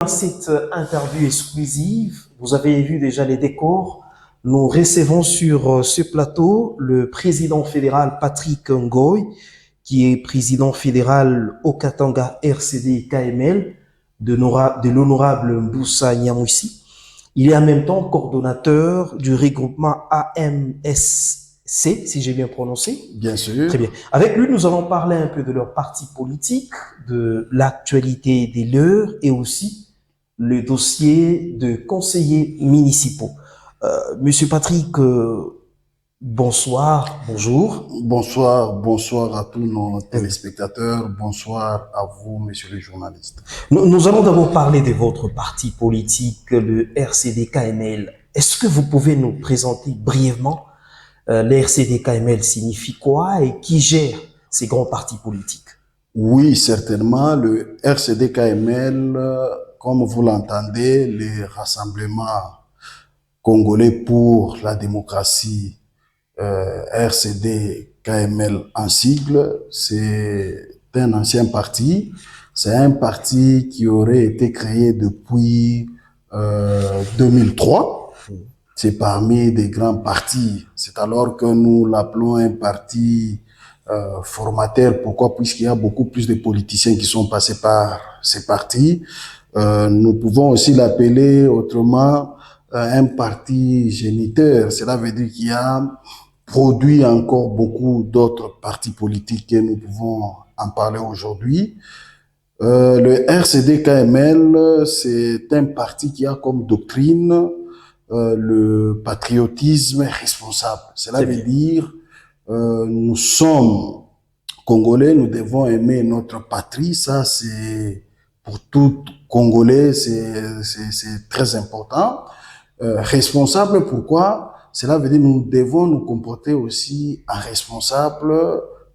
Dans cette interview exclusive, vous avez vu déjà les décors. Nous recevons sur ce plateau le président fédéral Patrick Ngoy, qui est président fédéral au Katanga RCD KML de l'honorable Mboussa Nyamwisi. Il est en même temps coordonnateur du regroupement AMSC, si j'ai bien prononcé. Bien sûr. Très bien. Avec lui, nous allons parler un peu de leur parti politique, de l'actualité des leurs et aussi le dossier de conseillers municipaux. Monsieur Patrick, bonsoir, bonjour. Bonsoir à tous nos téléspectateurs. Bonsoir à vous, messieurs les journalistes. Nous allons d'abord parler de votre parti politique, le RCD-KML. Est-ce que vous pouvez nous présenter brièvement le RCD-KML signifie quoi et qui gère ces grands partis politiques? Oui, certainement. Le RCD-KML, comme vous l'entendez, les rassemblements congolais pour la démocratie, RCD-KML en sigle, c'est un ancien parti. C'est un parti qui aurait été créé depuis 2003. C'est parmi des grands partis. C'est alors que nous l'appelons un parti formateur. Pourquoi? Puisqu'il y a beaucoup plus de politiciens qui sont passés par ces partis. Nous pouvons aussi l'appeler autrement un parti géniteur. Cela veut dire qu'il y a produit encore beaucoup d'autres partis politiques et nous pouvons en parler aujourd'hui. Le RCD-KML, c'est un parti qui a comme doctrine le patriotisme responsable. Cela veut dire nous sommes Congolais, nous devons aimer notre patrie. Ça, c'est pour tout Congolais, c'est très important. Responsable, pourquoi? Cela veut dire nous devons nous comporter aussi en responsable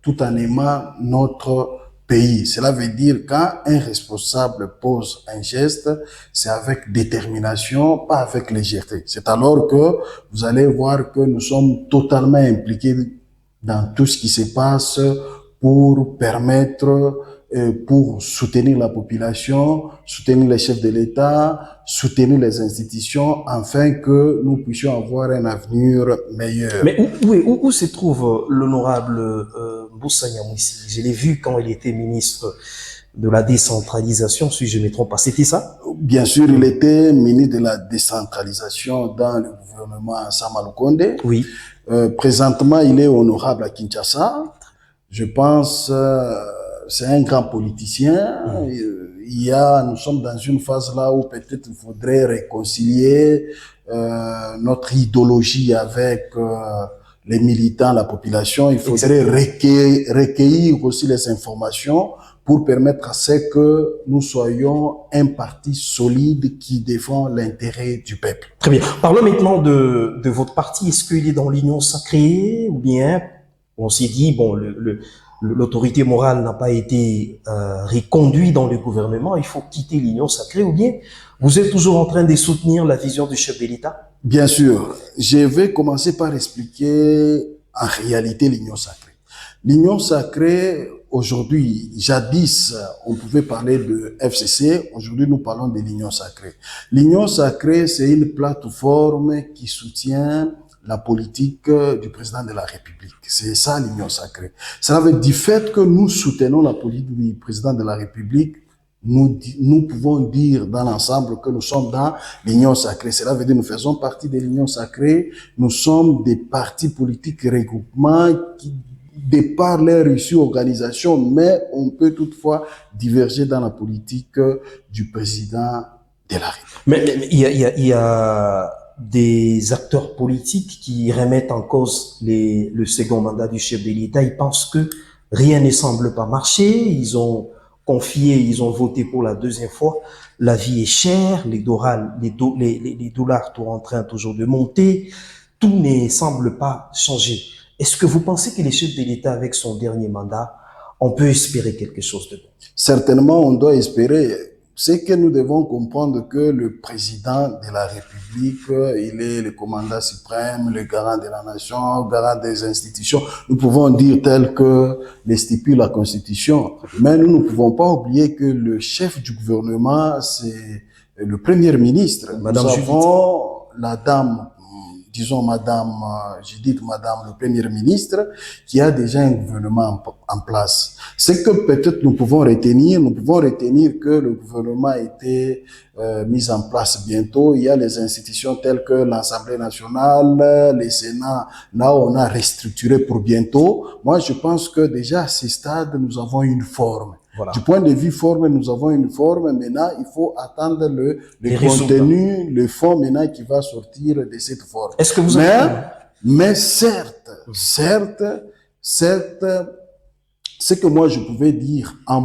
tout en aimant notre pays. Cela veut dire quand un responsable pose un geste, c'est avec détermination, pas avec légèreté. C'est alors que vous allez voir que nous sommes totalement impliqués dans tout ce qui se passe pour permettre, pour soutenir la population, soutenir les chefs de l'État, soutenir les institutions, afin que nous puissions avoir un avenir meilleur. Mais où se trouve l'honorable Mboussa Nyamwisi? Je l'ai vu quand il était ministre de la décentralisation, si je ne me trompe pas. C'était ça? Bien sûr, il était ministre de la décentralisation dans le gouvernement Sama Lukonde. Oui. Présentement, il est honorable à Kinshasa. Je pense c'est un grand politicien. Nous sommes dans une phase là où peut-être il faudrait réconcilier notre idéologie avec les militants, la population. Il faudrait recueillir aussi les informations pour permettre à ce que nous soyons un parti solide qui défend l'intérêt du peuple. Très bien. Parlons maintenant de votre parti. Est-ce qu'il est dans l'union sacrée ou bien on s'est dit, bon, l'autorité morale n'a pas été reconduite dans le gouvernement, il faut quitter l'union sacrée, ou bien vous êtes toujours en train de soutenir la vision du chef de l'État? Bien sûr. Je vais commencer par expliquer en réalité l'union sacrée. L'union sacrée, aujourd'hui, jadis, on pouvait parler de FCC, aujourd'hui nous parlons de l'union sacrée. L'union sacrée, c'est une plateforme qui soutient la politique du président de la République. C'est ça l'union sacrée. Cela veut dire du fait que nous soutenons la politique du président de la République, nous pouvons dire dans l'ensemble que nous sommes dans l'union sacrée. Cela veut dire que nous faisons partie de l'union sacrée. Nous sommes des partis politiques regroupements qui, de par leur issue organisation, mais on peut toutefois diverger dans la politique du président de la République. Mais il y a des acteurs politiques qui remettent en cause le second mandat du chef de l'État. Ils pensent que rien ne semble pas marcher. Ils ont voté pour la deuxième fois. La vie est chère, les dollars sont en train toujours de monter. Tout ne semble pas changer. Est-ce que vous pensez que le chef de l'État, avec son dernier mandat, on peut espérer quelque chose de bon? Certainement, on doit espérer. C'est que nous devons comprendre que le président de la République, il est le commandant suprême, le garant de la nation, garant des institutions. Nous pouvons dire tel que le stipule la Constitution. Mais nous ne pouvons pas oublier que le chef du gouvernement, c'est le Premier ministre. Madame Nous Judith. avons la dame, disons Madame Judith, Madame le Premier ministre, qui a déjà un gouvernement en place. Ce que peut-être nous pouvons retenir que le gouvernement a été mis en place bientôt. Il y a les institutions telles que l'Assemblée nationale, les Sénats, là où on a restructuré pour bientôt. Moi, je pense que déjà à ce stade, nous avons une forme. Voilà. Du point de vue forme, nous avons une forme. Maintenant, il faut attendre le contenu, le fond maintenant qui va sortir de cette forme. Est-ce que vous mais certes, ce que moi je pouvais dire en